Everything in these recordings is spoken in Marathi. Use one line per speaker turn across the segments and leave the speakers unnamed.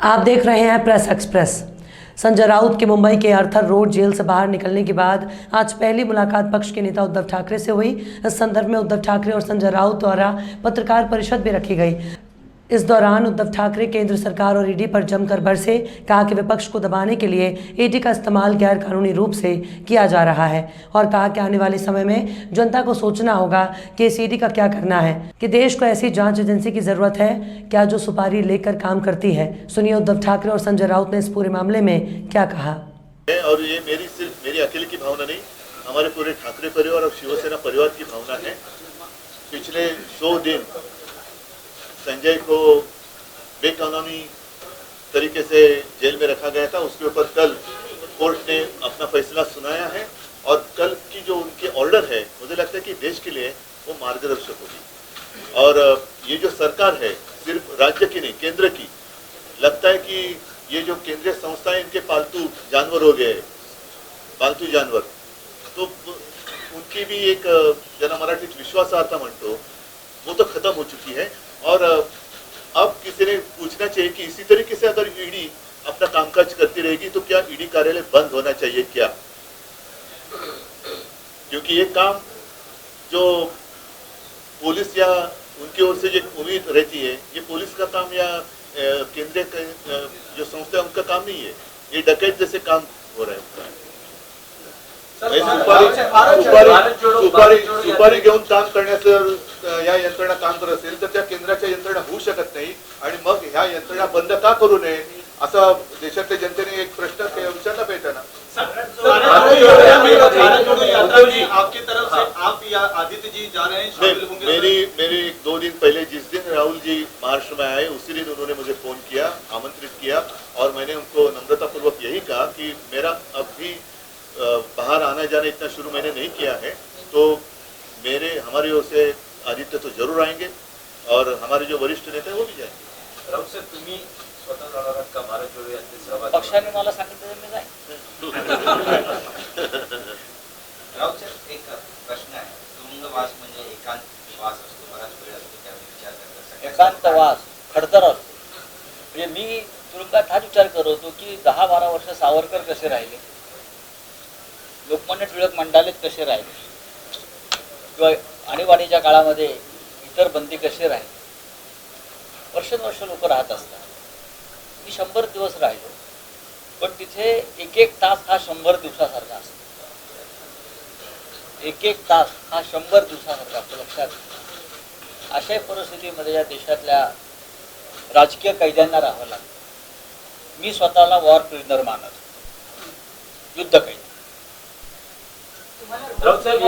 आप देख रहे हैं प्रेस एक्सप्रेस। संजय राउत के मुंबई के अर्थर रोड जेल से बाहर निकलने के बाद आज पहली मुलाकात पक्ष के नेता उद्धव ठाकरे से हुई। इस संदर्भ में उद्धव ठाकरे और संजय राउत द्वारा पत्रकार परिषद भी रखी गई। इस दौरान उद्धव ठाकरे केंद्र सरकार और ईडी पर जमकर बरसे, कहा कि विपक्ष को दबाने के लिए ईडी का इस्तेमाल गैर कानूनी रूप से किया जा रहा है और कहा कि आने वाले समय में जनता को सोचना होगा कि इस ईडी का क्या करना है, कि देश को ऐसी जांच एजेंसी की जरूरत है क्या जो सुपारी लेकर काम करती है। सुनिए उद्धव ठाकरे और संजय राउत ने इस पूरे मामले में क्या कहा।
और ये सिर्फ मेरी अकेले की भावना नहीं, हमारे पूरे ठाकरे परिवार और शिवसेना परिवार की भावना है। पिछले 100 दिन संजय को बेकानूनी तरीके से जेल में रखा गया था, उसके ऊपर कल कोर्ट ने अपना फैसला सुनाया है और कल की जो उनके ऑर्डर है मुझे लगता है कि देश के लिए वो मार्गदर्शक होगी। और ये जो सरकार है सिर्फ राज्य की नहीं केंद्र की, लगता है कि ये जो केंद्रीय संस्थाएं इनके पालतू जानवर हो गए, पालतू जानवर, तो उनकी भी एक जना मराठीत विश्वासार्हता म्हणतो वो तो खत्म हो चुकी है। और अब किसी ने पूछना चाहिए कि इसी तरीके से अगर ईडी अपना कामकाज करती रहेगी तो क्या ईडी कार्यालय बंद होना चाहिए क्या? क्योंकि ये काम जो पुलिस या उनकी ओर से जो उम्मीद रहती है, ये पुलिस का काम या केंद्रीय जो संस्था है उनका काम नहीं है, ये डकैत जैसे काम हो रहा है। सुपारी घेऊन काम करण्याचं या यंत्रणा काम करत असेल तर त्या केंद्राच्या यंत्रणा होऊ शकत नाही आणि मग ह्या यंत्रणा बंद का करू नये असा देशातल्या जनतेने एक प्रश्न विचारला पाहिजे ना।
आपकी तरफ से आप या आदित्य जी जा रहे हैं, शामिल होंगे?
मेरी 2 दिन पहले जिस दिन राहुल जी महाराष्ट्र में आए उसी दिन उन्होंने मुझे फोन किया, आमंत्रित किया और मैंने उनको नम्रतापूर्वक यही कहा कि मेरा अभी बाहर आना जाना इतना शुरू मैंने नहीं किया है, तो हमारी ओर से आदित्य तो जरूर आएंगे और हमारे जो वरिष्ठ नेता है वो भी जाएंगे।
राउत साहेब, तुम्ही स्वतः जाणार आहात का भारत जोडो यात्रेत सहभागी?
पक्षाने मला सांगितलं मी जाईन।
राउत साहेब, एक प्रश्न आहे, तुरुंगवास म्हणजे एकांतवास असतो, बराच वेळ असतो, त्यावर विचार करण्यासाठी
एकांतवास खडतर असतो। म्हणजे मी तुरुंगात हाच विचार करतो की 10-12 वर्ष सावरकर कसे राहिले, लोकमान्य टिळक मंडालेत कसे राहिले, किंवा आणीबाणीच्या काळामध्ये इतर बंदी कसे राहिले, वर्षानुवर्ष लोक राहत असतात। मी 100 दिवस राहिलो, पण तिथे एक तास हा 100 दिवसासारखा असतो, एक तास हा 100 दिवसासारखा असतो। लक्षात अशा परिस्थितीमध्ये या देशातल्या राजकीय कैद्यांना राहावं लागतं। मी स्वतःला वॉर प्रिझनर मानत, युद्ध कैदी।
राउत साहेब,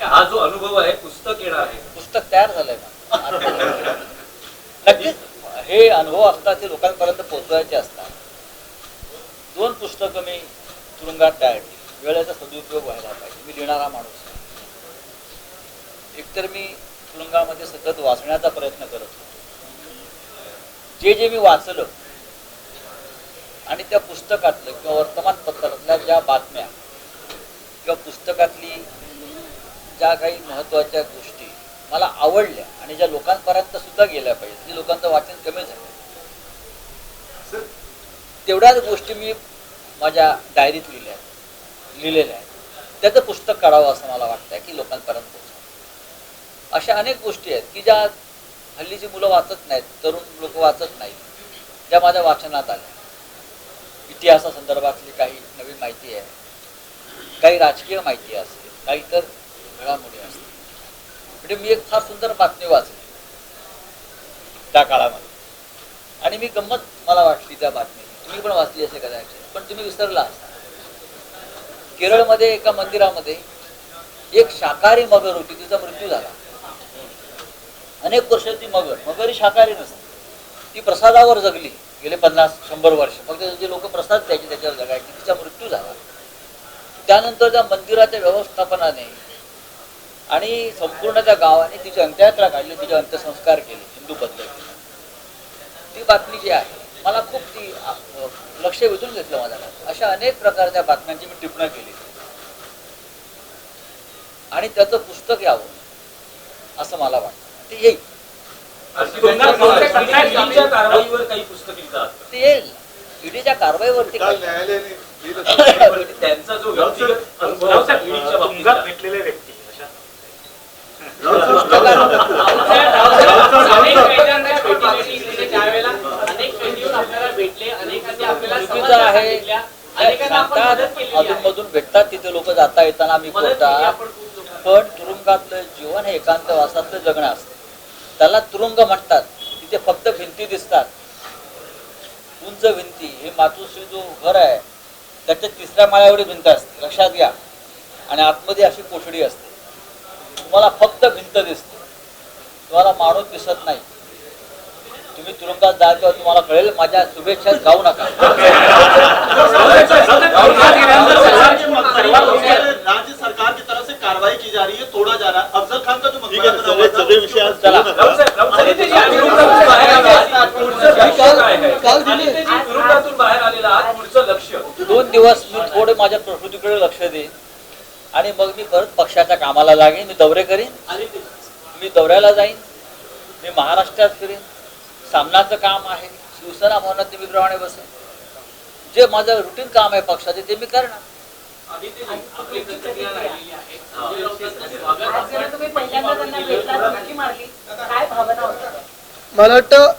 हा जो अनुभव आहे पुस्तक येणार आहे,
पुस्तक तयार झालंय ना। नक्कीच हे अनुभव असतात ते लोकांपर्यंत पोहोचवायचे असतात। 2 पुस्तकं मी तुरुंगात तयार केली, वेळेचा सदुपयोग व्हायला पाहिजे। मी लिहिणारा माणूस आहे, एकतर मी तुरुंगामध्ये सतत वाचण्याचा प्रयत्न करत होतो। जे मी वाचलं आणि त्या पुस्तकातलं किंवा वर्तमानपत्रातल्या ज्या बातम्या किंवा पुस्तकातली ज्या काही महत्त्वाच्या गोष्टी मला आवडल्या आणि ज्या लोकांपर्यंत सुद्धा गेल्या पाहिजे, जे लोकांचं वाचन कमी झालं, तेवढ्याच गोष्टी मी माझ्या डायरीत लिहिलेल्या आहेत। त्याचं पुस्तक काढावं असं मला वाटतं की लोकांपर्यंत पोहोचावं। अशा अनेक गोष्टी आहेत की ज्या हल्लीची मुलं वाचत नाहीत, तरुण लोक वाचत नाहीत, ज्या माझ्या वाचनात आल्या। इतिहासासंदर्भातली काही नवीन माहिती आहे, काही राजकीय माहिती असते, काही इतर घडामोडी असते। म्हणजे मी एक फार सुंदर बातमी वाचली त्या काळामध्ये आणि मी गंमत मला वाटली त्या बातमी, तुम्ही पण वाचली असे कदाचित, पण तुम्ही विसरला असाल। केरळमध्ये एका मंदिरामध्ये एक शाकाहारी मगर होती, तिचा मृत्यू झाला। अनेक वर्ष ती मगर ही शाकाहारी नसते, ती प्रसादावर जगली गेले 50-100 वर्ष, फक्त जे लोक प्रसाद द्यायचे त्याच्यावर जगायचे। तिचा मृत्यू झाला। त्यानंतर त्या मंदिराच्या व्यवस्थापनाने आणि संपूर्ण त्या गावाने तिची अंत्ययात्रा काढली, तिचे अंत्यसंस्कार केले हिंदू पद्धतीने। ती बातमी जी आहे मला खूप ती लक्ष वेधून घेतलं माझ्या। अशा अनेक प्रकारच्या बातम्यांची मी टिप्पणी केली आणि त्याचं पुस्तक यावं असं मला वाटतं। ते येईल।
ईडीच्या कारवाईवर काही पुस्तक लिहितात
ते येईल ईडीच्या कारवाईवरती
काल
काही-
न्यायालयाने दिलं.
त्यांचा जो व्यक्तिगत अनुभव होता ईडीच्या बाबतीतला,
भेटलेले व्यक्ती अशा
चुकीचं आहे. सांगतात अधूनमधून भेटतात तिथे लोक जाता येताना आम्ही बोलतात, पण तुरुंगातलं जीवन हे एकांतवासातलं जगणं असतं. त्याला तुरुंग म्हणतात. तिथे फक्त भिंती दिसतात, उंच भिंती. हे मातोश्री जो घर आहे त्याच्या 3ऱ्या माळ्यावरील भिंत असते, लक्षात घ्या. आणि आतमध्ये अशी कोठडी असते. तुम्हाला फक्त भिंत दिसते, तुम्हाला माणूस दिसत नाही. तुम्ही तुरुंगात जा किंवा तुम्हाला कळेल. माझ्या शुभेच्छा जाऊ नका.
राज्य सरकार की तरफ से कार्रवाई की जा रही है, तोड़ा जा रहा है। अफजल खान का जो
ठीक आहे, सगळे विषय आज
चला.
बोलू नका.
तुरुंगातून बाहेर आलेला आहात, पुढचं लक्ष
2 दिवस मी थोडे माझ्या प्रकृतीकडे लक्ष देईन आणि मग मी परत पक्षाच्या कामाला लागेन. मी दौरे करीन, मी दौऱ्याला जाईन, मी महाराष्ट्रात फिरेन. सामनाचं काम आहे, शिवसेना भवनात नेहमीप्रमाणे बसेन. जे माझं रुटीन काम आहे पक्षाचे ते मी करणार.
मला वाटतं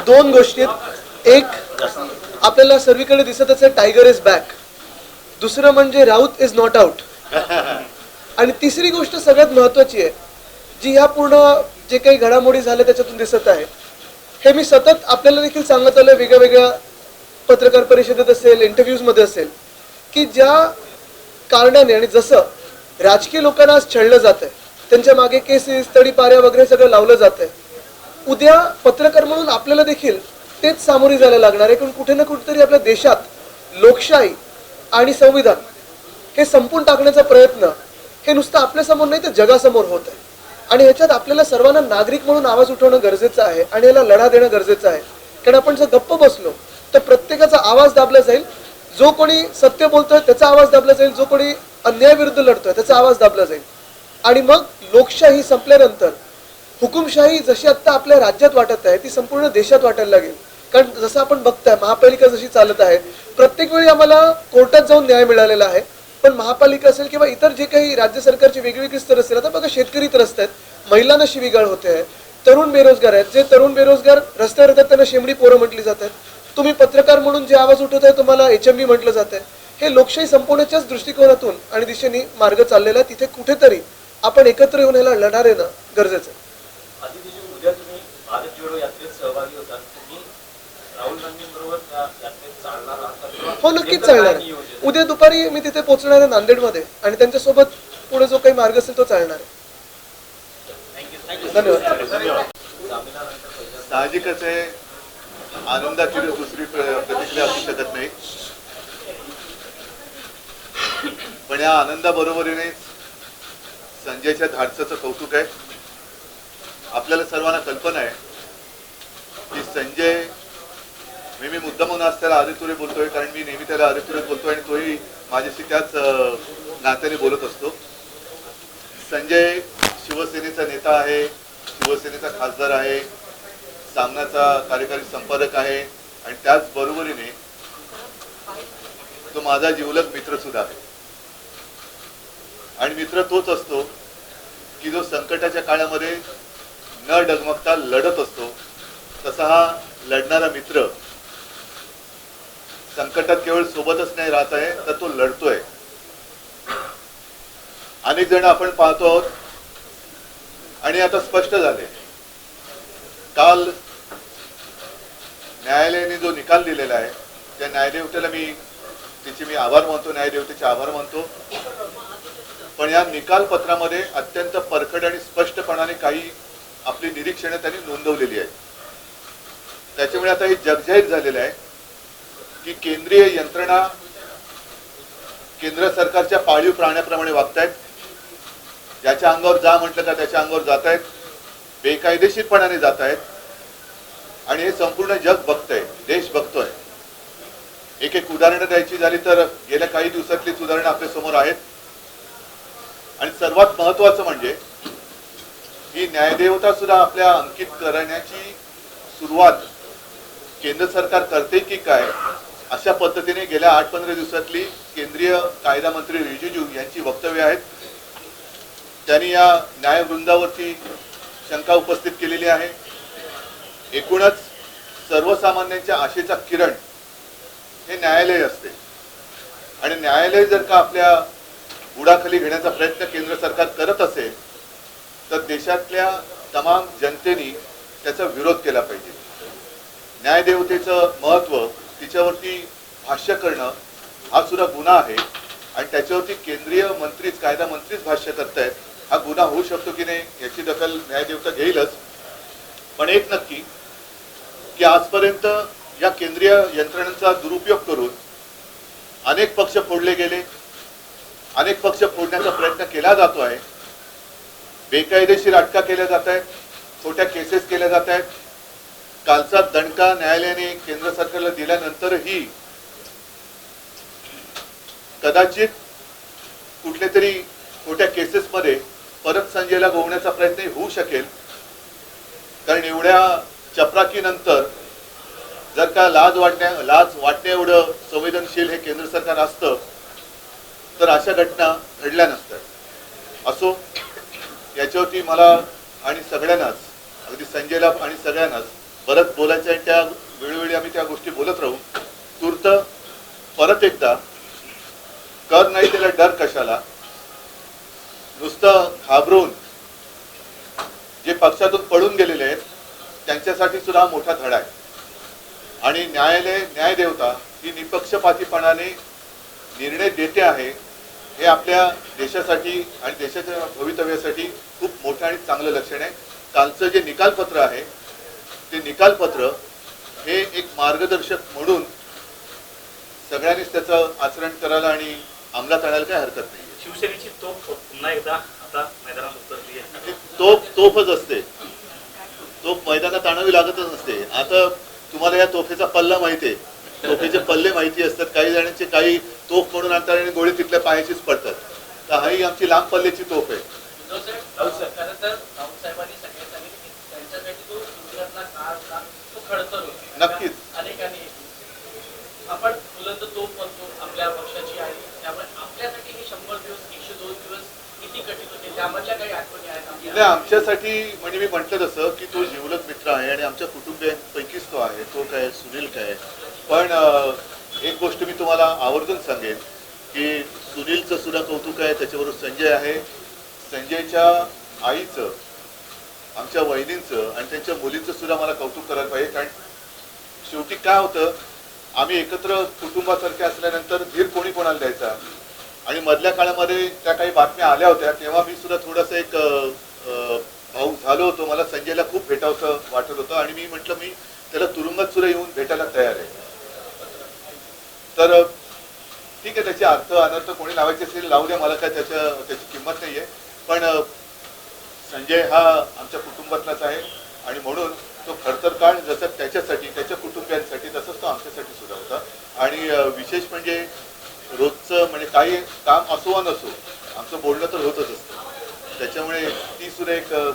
2 गोष्टी आहेत. एक, आपल्याला सर्वीकडे दिसत असेल टायगर इज बॅक. दुसरं म्हणजे राऊत इज नॉट आउट. आणि तिसरी गोष्ट सगळ्यात महत्वाची आहे, जी ह्या पूर्ण जे काही घडामोडी झाल्या त्याच्यातून दिसत आहे, हे मी सतत आपल्याला देखील सांगत आलोय, वेगळ्या वेगळ्या पत्रकार परिषदेत असेल, इंटरव्ह्यूजमध्ये असेल, की ज्या कारणाने आणि जसं राजकीय लोकांना आज छळलं जात आहे, त्यांच्या मागे केसेस, तडीपाऱ्या वगैरे सगळं लावलं जात आहे, उद्या पत्रकार म्हणून आपल्याला देखील तेच सामोरी जायला लागणार आहे. कारण कुठे ना कुठेतरी आपल्या देशात लोकशाही आणि संविधान हे संपून टाकण्याचा प्रयत्न हे नुसतं आपल्यासमोर नाही तर जगासमोर होत आहे. आणि ह्याच्यात आपल्याला सर्वांना नागरिक म्हणून आवाज उठवणं गरजेचं आहे आणि याला लढा देणं गरजेचं आहे. कारण आपण जर गप्प बसलो तर प्रत्येकाचा आवाज दाबला जाईल. जो कोणी सत्य बोलतोय त्याचा आवाज दाबला जाईल, जो कोणी अन्यायाविरुद्ध लढतोय त्याचा आवाज दाबला जाईल. आणि मग लोकशाही संपल्यानंतर हुकुमशाही जशी आता आपल्या राज्यात वाटत आहे ती संपूर्ण देशात वाटायला लागेल. कारण जसं आपण बघताय महापालिका जशी चालत आहे, प्रत्येक वेळी आम्हाला कोर्टात जाऊन न्याय मिळालेला आहे. पण महापालिका असेल किंवा इतर जे काही राज्य सरकारची वेगवेगळी स्तर असेल, आता बघा शेतकरी त्रस्त आहेत, महिलांना शिवीगाळ होते आहे, तरुण बेरोजगार आहेत, जे तरुण बेरोजगार रस्त्यावर येतात त्यांना शेमडी पोरं म्हटली जातात. तुम्ही पत्रकार म्हणून जे आवाज उठवत आहे तुम्हाला HMB म्हटलं जात आहे. हे लोकशाही संपवण्याच्याच दृष्टिकोनातून आणि दिशेने मार्ग चाललेला आहे. तिथे कुठेतरी आपण एकत्र येऊन ह्याला लढा देणं गरजेचं आहे.
आदित्य, उद्या तुम्ही भारत जोडो यात्रेत सहभागी होतात. तुम्ही राहुल गांधींबरोबर त्या यात्रेत चालणार आहात?
हो, नक्कीच चालणार आहे. उद्या दुपारी मी तिथे पोहोचणार आहे नांदेडमध्ये आणि त्यांच्यासोबत पुढे जो काही मार्ग असेल तो चालणार आहे. धन्यवाद.
साहजिकच आहे, आनंदाची दुसरी प्रतिक्रिया असू शकत नाही. पण या आनंदाबरोबरीने संजयच्या धाडसाचं कौतुक आहे. आपल्याला सर्वांना कल्पना आहे की संजय, मी मुद्दा म्हणून आज त्याला आदितुरे बोलतोय, कारण मी नेहमी त्याला आदितुरे बोलतोय आणि तोही माझ्याशी त्याच नात्याने बोलत असतो. संजय शिवसेनेचा नेता आहे, शिवसेनेचा खासदार आहे, सामनाचा कार्यकारी संपादक आहे आणि त्याच बरोबरीने तो माझा जिवलग मित्र सुद्धा आहे. आणि मित्र तोच असतो की जो संकटाच्या काळामध्ये न डगमगता लढत असतो. तसा हा लढणारा मित्र संकटात केवळ सोबतच नाही राहत आहे, तर तो लढतोय. अनेक जण आपण पाहतो आहोत आणि आता स्पष्ट झाले. काल न्यायालयाने जो निकाल दिलेला आहे त्या न्यायदेवतेला मी आभार मानतो, न्यायदेवतेचे आभार मानतो. पण या निकाल पत्रामध्ये अत्यंत परखड आणि स्पष्टपणाने काही आपली निरीक्षणे त्यांनी नोंदवलेली आहेत. त्याच्यामुळे आता हे जगजाहीर झालेलं आहे की केंद्रीय यंत्रणा केंद्र सरकारच्या पाळीव प्राण्याप्रमाणे वागतायत. ज्याच्या अंगावर जा म्हटलं का त्याच्या अंगावर जात आहेत, बेकायदेशीरपणाने जात आहेत. आणि हे संपूर्ण जग बघतंय, देश बघतोय. एक एक उदाहरणं द्यायची झाली तर गेल्या काही दिवसातलीच उदाहरणं आपल्या समोर आहेत. आणि सर्वात महत्वाचं म्हणजे ही न्यायदेवता सुद्धा आपल्या अंकित करण्याची सुरुवात केंद्र सरकार करते की काय, अशा पद्धतीने गेल्या 8-15 दिवसातली केंद्रीय कायदा मंत्री रिजिजू यांची वक्तव्य आहेत. त्यांनी या न्यायवृंदावरती शंका उपस्थित केलेली आहे. एकूणच सर्वसामान्यांच्या आशेचा किरण हे न्यायालय असते आणि न्यायालय जर का आपल्या बुडाखाली घेण्याचा प्रयत्न केंद्र सरकार करत असेल तर देशातल्या तमाम जनतेने त्याचा विरोध केला पाहिजे. न्यायदेवतेचं महत्त्व, तिच्यावरती भाष्य करणं हा सुद्धा गुन्हा आहे आणि त्याच्यावरती केंद्रीय मंत्रीच, कायदा मंत्रीच भाष्य करतायत, हा गुन्हा होऊ शकतो की नाही याची दखल न्यायदेवता घेईलच. पण एक नक्की की आजपर्यंत या केंद्रीय यंत्रणांचा दुरुपयोग करून अनेक पक्ष फोडले गेले, अनेक पक्ष फोडण्याचा प्रयत्न केला जातो आहे. बेकायदेशीर अटका केल्या जात आहेत, खोट्या केसेस केल्या जात आहेत. कालचा दणका न्यायालयाने केंद्र सरकारला दिल्यानंतरही कदाचित कुठल्या तरी खोट्या केसेसमध्ये परत संजयला गोवण्याचा प्रयत्न होऊ शकेल. कारण एवढ्या चपराकीनंतर जर का लाज वाटण्या एवढं संवेदनशील हे केंद्र सरकार असतं तर अशा घटना घडल्या नसतात. असो, याच्यावरती मला आणि सगळ्यांनाच, अगदी संजयला आणि सगळ्यांनाच बरंच बोलायचं आहे. त्या वेळोवेळी आम्ही त्या गोष्टी बोलत राहू. तूर्त परत एकदा कर नाही त्याला डर कशाला, नुसतं घाबरून जे पक्षातून पळून गेलेले आहेत त्यांच्यासाठी सुद्धा मोठा धडा आहे. आणि न्यायदेवता ही निपक्षपातीपणाने निर्णय देते आहे, हे आपल्या देशासाठी आणि देशाच्या भवितव्यासाठी खूप मोठं आणि चांगलं लक्षण आहे. कालचं जे निकालपत्र आहे ते निकालपत्र हे एक मार्गदर्शक म्हणून सगळ्यांनीच त्याचं आचरण करायला आणि अंमलात आणायला काही हरकत नाही.
शिवसेनेची तोफ पुन्हा एकदा आता मैदानात उतरली आहे.
तोफच असते, तोफ मैदानात आणावी लागतच नसते. आता तुम्हाला या तोफेचा पल्ला माहिती आहे, तोफेचे पल्ले माहिती असतात. काही जणांचे काही तोफ म्हणून आणतात आणि गोळी तिथल्या पायाचीच पडतात. तर ही आमची लांब पल्ल्याची तोफ आहे.
खरं तर राऊत साहेबांनी सगळ्यात सांगितलं की त्यांच्यासाठी तो गुजरातला काळ होता, तो खडतर होता.
नक्कीच.
अनेकांनी आपण बुलंद तोफ म्हणतो आपल्या पक्षाची आहे, त्यामुळे आपल्यासाठी हे 100 दिवस 102 दिवस किती कठीण होते, त्यामधल्या काही आठवणी आहेत आपल्या?
आमच्यासाठी म्हणजे मी म्हटलं तसं की तो जिवलग मित्र आहे आणि आमच्या कुटुंबियांपैकीच तो आहे. तो काय, सुनील काय. पण एक गोष्ट मी तुम्हाला आवर्जून सांगेन की सुनीलचं सुद्धा कौतुक आहे, त्याच्याबरोबर संजय आहे. संजयच्या आईचं, आमच्या वहिनींचं आणि त्यांच्या मुलींचं सुद्धा मला कौतुक करायला पाहिजे. कारण शेवटी काय होतं, आम्ही एकत्र कुटुंबासारखे असल्यानंतर धीर कोणी कोणाला द्यायचा. आणि मधल्या काळामध्ये त्या काही बातम्या आल्या होत्या तेव्हा मी सुद्धा थोडंसं एक भाऊ झालो होतो. मला संजयला खूप भेटावंसं वाटत होतं आणि मी म्हटलं मी त्याला तुरुंगात सुद्धा येऊन भेटायला तयार आहे. तर ठीक आहे, त्याचे अर्थ अनर्थ कोणी लावायचे असेल लावू द्या, मला काय त्याची किंमत नाही आहे. पण संजय हा आमच्या कुटुंबातलाच आहे आणि म्हणून तो खडतर काळ जसं त्याच्यासाठी, त्याच्या कुटुंबियांसाठी, तसंच तो आमच्यासाठी सुद्धा होता. आणि विशेष म्हणजे रोजचं म्हणजे काही काम असो वा नसो आमचं बोलणं तर होतच असतं. त्याच्यामुळे ती सुद्धा एक
सकाळी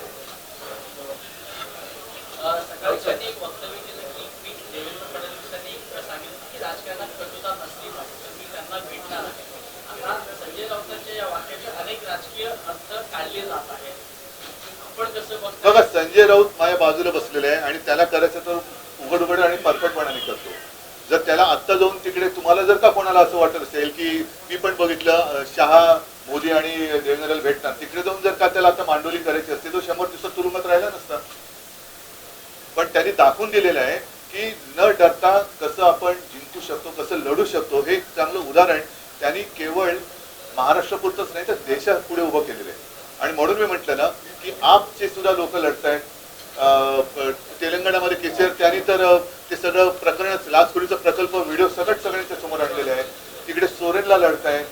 त्यांनी एक वक्तव्य केलं की मी देवेंद्र फडणवीसांनी सांगितलं की राजकारणात कटुता नसली पाहिजे तर मी त्यांना भेटणार आहे. आता संजय राऊतांच्या या वाक्याचे अनेक राजकीय अर्थ काढले जात आहेत. आपण कसं बघतो?
बघा, संजय राऊत माझ्या बाजूला बसलेला आहे आणि त्याला करायचं तर उघड आणि परफटपणाने करतो. जर त्याला आत्ता जाऊन तिकडे तुम्हाला जर का कोणाला असं वाटत असेल की मी पण बघितलं शहा, मोदी आणि देवेंद्रला भेटणार, तिकडे जाऊन जर का त्याला आता मांडोली करायची असते तो 100 दिवसात तुरुंगात राहिला नसता. पण त्यांनी दाखवून दिलेलं आहे की न डरता कसं आपण जिंकू शकतो, कसं लढू शकतो. हे चांगलं उदाहरण त्यांनी केवळ महाराष्ट्रापुरतंच नाही तर देशात पुढे उभं केलेलं आहे. आणि म्हणून मी म्हटलं ना की आपचे सुद्धा लोक लढतायत. तेलंगणामध्ये केसीआर त्यांनी तर ते सगळं प्रकरणच, लाचखोरीचा प्रकल्प व्हिडिओ सगळ्यांच्या समोर आणलेले आहे. तिकडे सोरेनला लढतायत,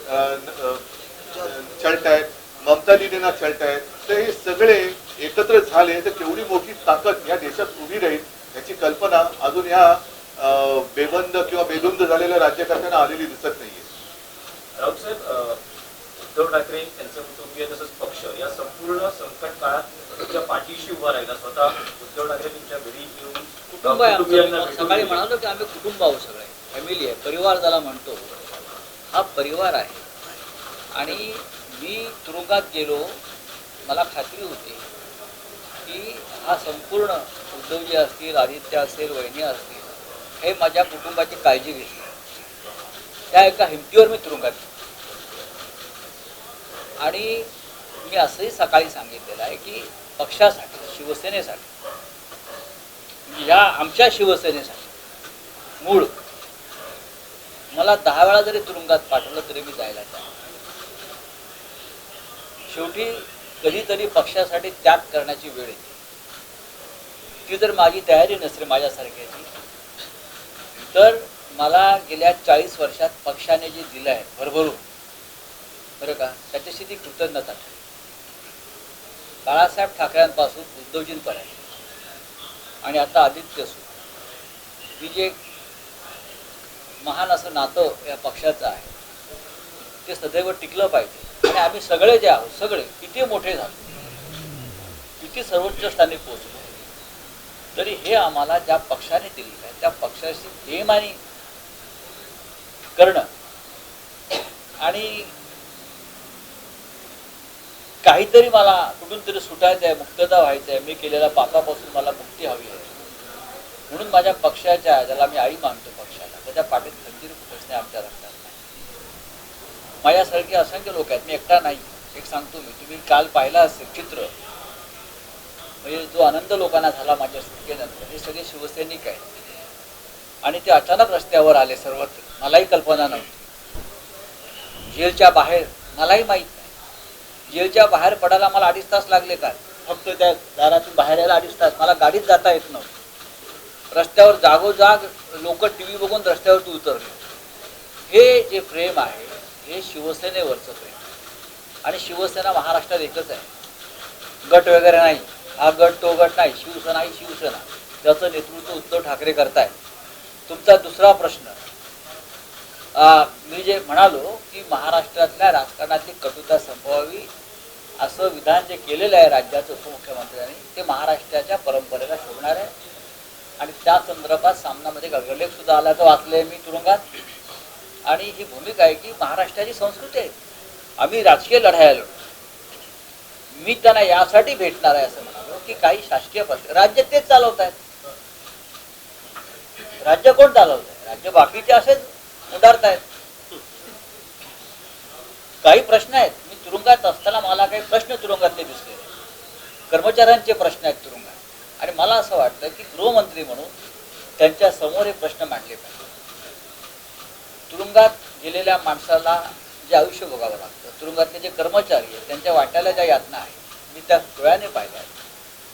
छळतायत, ममता दीदींना छळतायत. तर हे सगळे एकत्र झाले तर केवढी मोठी ताकद या देशात उभी राहील याची कल्पना अजून या बेबंद किंवा बेधुंद झालेल्या राज्यकर्त्यांना आलेली दिसत नाहीये.
राऊत साहेब, उद्धव ठाकरे, त्यांचे कुटुंबीय तसंच पक्ष या संपूर्ण संकट काळात तुमच्या पाठीशी उभा राहिला, स्वतः उद्धव ठाकरे तुमच्या घरी येऊन
कुटुंब आहे
कुटुंबियांना
आमचं.
भेटून
सकाळी
गेले.
म्हणालो की आम्ही कुटुंब आहोत, सगळे फॅमिली आहे, परिवार ज्याला म्हणतो हा परिवार आहे. आणि मी तुरुंगात गेलो, मला खात्री होती की हा संपूर्ण उद्धवजी असतील, आदित्य असेल, वहिनी असतील, हे माझ्या कुटुंबाची काळजी घेतली. त्या एका हिमतीवर मी तुरुंगात गेलो. आणि मी असंही सकाळी सांगितलेलं आहे की पक्षासाठी, शिवसेनेसाठी, म्हणजे ह्या आमच्या शिवसेनेसाठी मूळ मला 10 वेळा जरी तुरुंगात पाठवलं तरी मी जायला तयार. शेवटी कधीतरी पक्षासाठी त्याग करण्याची वेळ येते. ती जर माझी तयारी नसेल माझ्यासारख्याची, तर मला गेल्या 40 वर्षात पक्षाने जे दिलं आहे भरभरून, बरं का, त्याच्याशी ती कृतज्ञता आहे. बाळासाहेब ठाकरेंपासून उद्धवजींपर्यंत आणि आता आदित्य सुद्धा, ही जे महान असं नातं या पक्षाचं आहे ते सदैव टिकलं पाहिजे. आणि आम्ही सगळे जे आहोत, सगळे किती मोठे झालो, किती सर्वोच्च स्थानी पोहोचलो, तरी हे आम्हाला ज्या पक्षाने दिलेलं आहे त्या पक्षाशी बेईमानी करणं आणि काहीतरी मला कुठून तरी सुटायचं आहे, मुक्तता व्हायचं आहे, मी केलेल्या पापापासून मला मुक्ती हवी आहे, म्हणून माझ्या पक्षाच्या, ज्याला मी आई मानतो पक्षाला, त्याच्या पाठीत खंजीर खुपसणे आमच्या रक्तात नाही. माझ्यासारखे असंख्य लोक आहेत, मी एकटा नाही. एक सांगतो मी, तुम्ही काल पाहिला असेल चित्र, म्हणजे जो आनंद लोकांना झाला माझ्या सुटकेनंतर, हे सगळे शिवसैनिक आहेत. आणि ते अचानक रस्त्यावर आले सर्वत्र, मलाही कल्पना नव्हती. जेलच्या बाहेर मलाही माहीत नाही, जेलच्या बाहेर पडायला मला 2.5 तास लागले काय, फक्त त्या दारातून बाहेर यायला 2.5 तास. मला गाडीत जाता येत नव्हतं. रस्त्यावर जागोजाग लोक टीव्ही बघून रस्त्यावरती उतरले. हे जे प्रेम आहे हे शिवसेनेवरचं प्रेम. आणि शिवसेना महाराष्ट्रात एकच आहे, गट वगैरे नाही, हा गट तो गट नाही, शिवसेना ही शिवसेना. त्याचं नेतृत्व उद्धव ठाकरे करतायत. तुमचा दुसरा प्रश्न, मी जे म्हणालो की महाराष्ट्रातल्या राजकारणातली कटुता संपवावी असं विधान जे केलेलं आहे राज्याचं उपमुख्यमंत्र्यांनी, ते महाराष्ट्राच्या परंपरेला शोभणार आहे. आणि त्या संदर्भात सामनामध्ये गळगलेख सुद्धा आल्याचं वाचलंय मी तुरुंगात. आणि ही भूमिका आहे की महाराष्ट्राची संस्कृती आहे, आम्ही राजकीय लढाया लढू. मी त्यांना यासाठी भेटणार आहे असं म्हणालो की काही शासकीय पक्ष राज्य तेच चालवत आहेत. राज्य कोण चालवत आहे? राज्य बाकीचे असेच उदारतायत. काही प्रश्न आहेत. मी तुरुंगात असताना मला काही प्रश्न तुरुंगातले दिसले, कर्मचाऱ्यांचे प्रश्न आहेत तुरुंगात. आणि मला असं वाटतं की गृहमंत्री म्हणून त्यांच्या समोर हे प्रश्न मांडले पाहिजे. तुरुंगात गेलेल्या माणसाला जे आयुष्य भोगावं लागतं, तुरुंगातले जे कर्मचारी आहेत त्यांच्या वाट्याला ज्या यातना आहेत, मी त्या डोळ्याने पाहिल्या आहेत.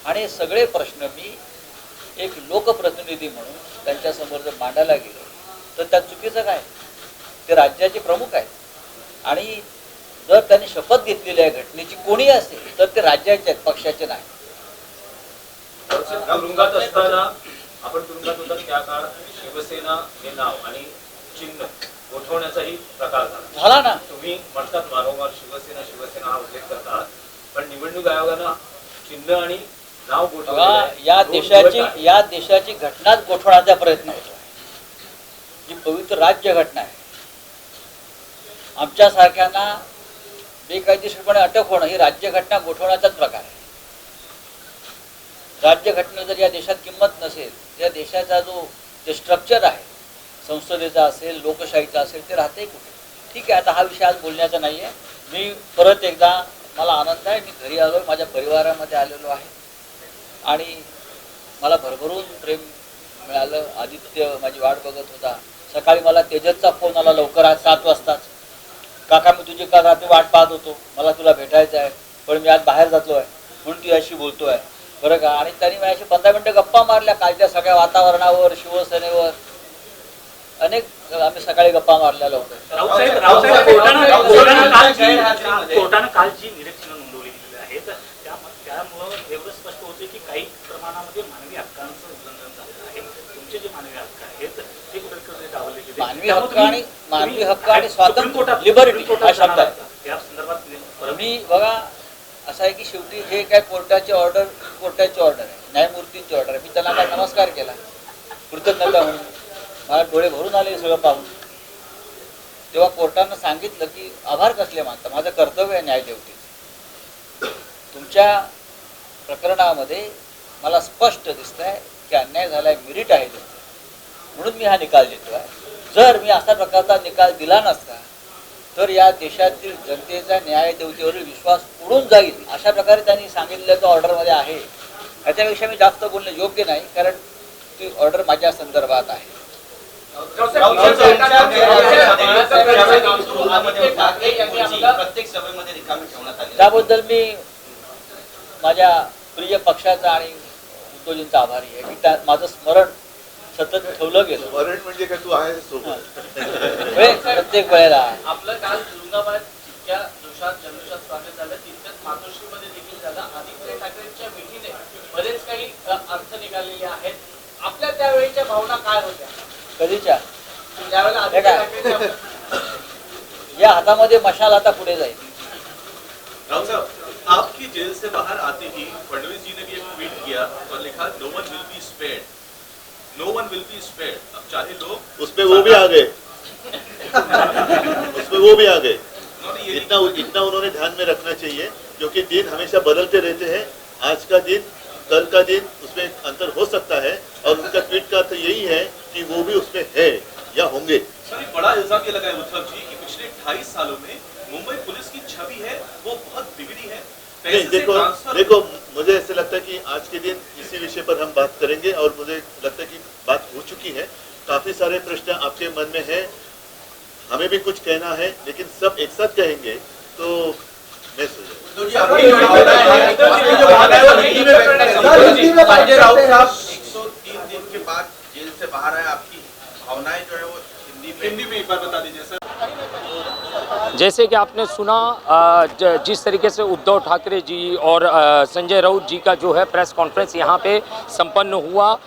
आणि सगळे प्रश्न मी एक लोकप्रतिनिधी म्हणून त्यांच्यासमोर जर मांडायला गेलो तर त्यात चुकीचं काय? ते राज्याचे प्रमुख आहेत. आणि जर त्यांनी शपथ घेतलेली आहे घटनेची, कोणी असेल तर ते राज्याचे आहेत, पक्षाचे नाही.
तुरुंगात असताना आपण तुरुंगात होता त्या काळात शिवसेना हे नाव आणि चिन्ह गोठवण्याचाही प्रकार
झाला ना.
तुम्ही म्हणतात वारंवार शिवसेना शिवसेना हा उल्लेख करतात, पण निवडणूक आयोगानं चिन्ह आणि नाव गोठवलं.
या देशाची घटनाच गोठवण्याचा प्रयत्न होतो. जी पवित्र राज्य घटना आहे, आमच्यासारख्यांना बेकायदेशीरपणे अटक होणं ही राज्य घटना गोठवण्याचाच प्रकार आहे. राज्य घटना जर या देशात किंमत नसेल, त्या देशाचा जो ते स्ट्रक्चर आहे, संसदेचा असेल, लोकशाहीचा असेल, ते राहते कुठे? ठीक आहे, आता हा विषय आज बोलण्याचा नाही आहे. मी परत एकदा, मला आनंद आहे, मी घरी आलो, माझ्या परिवारामध्ये आलेलो आहे आणि मला भरभरून प्रेम मिळालं. आदित्य माझी वाट बघत होता. सकाळी मला तेजसचा फोन आला लवकर आज 7 वाजताच, काका मी तुझी काल रात्री वाट पाहत होतो, मला तुला भेटायचं आहे, पण मी आज बाहेर जातो आहे म्हणून तुझ्याशी बोलतो आहे, बरं का. आणि त्यांनी माझ्याशी 15 मिनिटं गप्पा मारल्या कालच्या सगळ्या वातावरणावर, शिवसेनेवर. अनेक आम्ही सकाळी गप्पा मारल्या लवकर.
कोर्टानं काल जी निरीक्षणं नोंदवली गेलेली आहेत त्यामुळं एवढं स्पष्ट होते की काही प्रमाणामध्ये मानवी हक्कांचं उल्लंघन झालेलं आहे. तुमचे जे मानवी हक्क आहेत ते कुठे डावलले गेले. मानवी हक्क आणि स्वातंत्र्य, लिबर्टी हा शब्द आहे. या संदर्भात
मी बघा असं आहे की शेवटी हे काय कोर्टाची ऑर्डर आहे, न्यायमूर्तींची ऑर्डर आहे. मी त्यांना काय नमस्कार केला कृतज्ञता म्हणून, मला डोळे भरून आले सगळं पाहून. तेव्हा कोर्टानं सांगितलं की आभार कसले मानता, माझं कर्तव्य आहे न्यायदेवतेचं. तुमच्या प्रकरणामध्ये मला स्पष्ट दिसत आहे की अन्याय झालाय, मेरिट आहे तुमचं, म्हणून मी हा निकाल देतो आहे. जर मी असा प्रकारचा निकाल दिला नसता तर या देशातील जनतेचा न्यायदेवतेवरील विश्वास उडून जाईल, अशा प्रकारे त्यांनी सांगितल्याचं ऑर्डरमध्ये आहे. याच्यापेक्षा मी जास्त बोलणं योग्य नाही, कारण ती ऑर्डर माझ्या संदर्भात आहे.
प्रत्येक सभेमध्ये रिकामी ठेवण्यात आली,
त्याबद्दल मी माझ्या प्रिय पक्षाचा आणि उद्धवजींचा आभारी आहे की माझं स्मरण सतत ठेवलं गेलं.
स्मरण म्हणजे काय, तू आहे सोबत.
प्रत्येक वेळेला
आपलं काल औरंगाबाद जितक्या जोशात जल्लोषात स्वागत झालं तितक्याच मातोश्रीमध्ये देखील झालं. आदित्य ठाकरेंच्या भेटीने बरेच काही अर्थ निघालेले आहेत. आपल्या त्यावेळीच्या भावना काय होत्या?
कधीच्या
ज्यावेळेला आदित्य ठाकरेंच्या
या हातामध्ये मशाल आता पुढे जाईल.
राव साहब, आपकी जेल से बाहर आते ही फडणवीस जी ने भी एक ट्वीट किया और लिखा no one will be spared, no one will be spared. अब चाहे लोग
उसपे वो भी आ गए, उसपे वो भी आ गए. इतना उन्होंने ध्यान में रखना चाहिए, क्योंकि दिन हमेशा बदलते रहते हैं. आज का दिन, कल का दिन, उसमें अंतर हो सकता है, और उनका ट्वीट का अर्थ यही है कि वो भी उसमें है या होंगे.
सर, एक बड़ा इल्जाम ये लगाया उद्धव जी कि पिछले 28 सालों में मुंबई पुलिस की छवि है वो बहुत बिगड़ी है.
नहीं, देखो मुझे ऐसे लगता है कि आज के दिन इसी विषय पर हम बात करेंगे, और मुझे लगता है कि बात हो चुकी है. काफी सारे प्रश्न आपके मन में है, हमें भी कुछ कहना है, लेकिन सब एक साथ कहेंगे तो मैं
संजय राउत साहब 103 दिन के बाद जेल से बाहर आए, आपकी भावनाएं जो है वो हिंदी में एक बार बता दीजिए सर.
जैसे कि आपने सुना, जिस तरीके से उद्धव ठाकरे जी और संजय राउत जी का जो है प्रेस कॉन्फ्रेंस यहाँ पे संपन्न हुआ.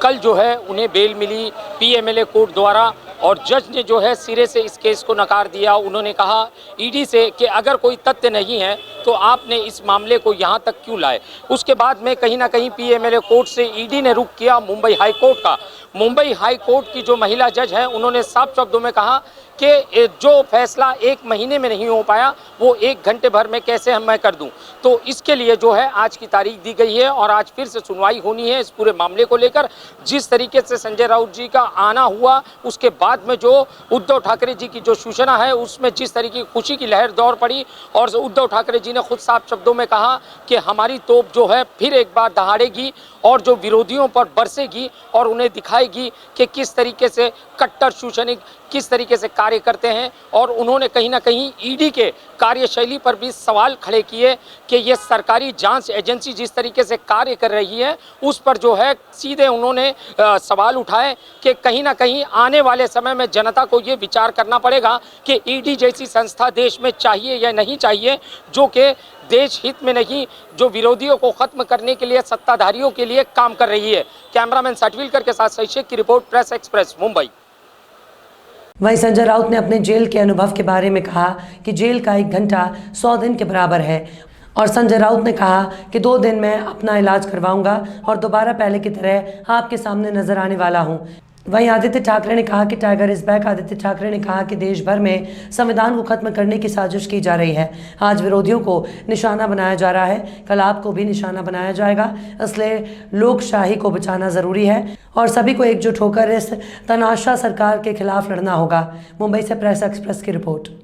कल जो है उन्हें बेल मिली पीएमएलए कोर्ट द्वारा, और जज ने जो है सिरे से इस केस को नकार दिया. उन्होंने कहा ईडी से कि अगर कोई तथ्य नहीं है तो आपने इस मामले को यहाँ तक क्यों लाए. उसके बाद में कहीं ना कहीं पीएमएलए कोर्ट से ईडी ने रुख किया मुंबई हाई कोर्ट का. मुंबई हाई कोर्ट की जो महिला जज हैं उन्होंने साफ शब्दों में कहा कि जो फैसला 1 महीने में नहीं हो पाया वो 1 घंटे भर में कैसे मैं कर दूं. तो इसके लिए जो है आज की तारीख दी गई है और आज फिर से सुनवाई होनी है इस पूरे मामले को लेकर. जिस तरीके से संजय राउत जी का आना हुआ, उसके बाद में जो उद्धव ठाकरे जी की जो सूचना है उसमें जिस तरीके की खुशी की लहर दौड़ पड़ी, और उद्धव ठाकरे जी ने खुद साफ शब्दों में कहा कि हमारी तोप जो है फिर एक बार दहाड़ेगी और जो विरोधियों पर बरसेगी और उन्हें दिखाएगी कि किस तरीके से कट्टर शोषणिक किस तरीके से कार्य करते हैं. और उन्होंने कहीं ना कहीं ईडी के कार्यशैली पर भी सवाल खड़े किए कि ये सरकारी जांच एजेंसी जिस तरीके से कार्य कर रही है उस पर जो है सीधे उन्होंने सवाल उठाए कि कहीं ना कहीं आने वाले समय में जनता को ये विचार करना पड़ेगा कि ईडी जैसी संस्था देश में चाहिए या नहीं चाहिए, जो कि देश हित में नहीं, जो विरोधियों को खत्म करने के लिए, सत्ताधारियों के लिए काम कर रही है. कैमरामैन सटविलकर के साथ शैक्षिक की रिपोर्ट, प्रेस एक्सप्रेस, मुंबई.
वहीं संजय राउत ने अपने जेल के अनुभव के बारे में कहा कि जेल का 1 घंटा 100 दिन के बराबर है, और संजय राउत ने कहा कि 2 दिन में अपना इलाज करवाऊंगा और दोबारा पहले की तरह आपके सामने नजर आने वाला हूं. वहीं आदित्य ठाकरे ने कहा कि tiger is back. Aditya Thackeray ने कहा कि देश भर में संविधान को खत्म करने की साजिश की जा रही है. आज विरोधियों को निशाना बनाया जा रहा है, कल आपको भी निशाना बनाया जाएगा. इसलिए लोकशाही को बचाना ज़रूरी है और सभी को एकजुट होकर इस तनाशा सरकार के खिलाफ लड़ना होगा. मुंबई से प्रेस एक्सप्रेस की रिपोर्ट.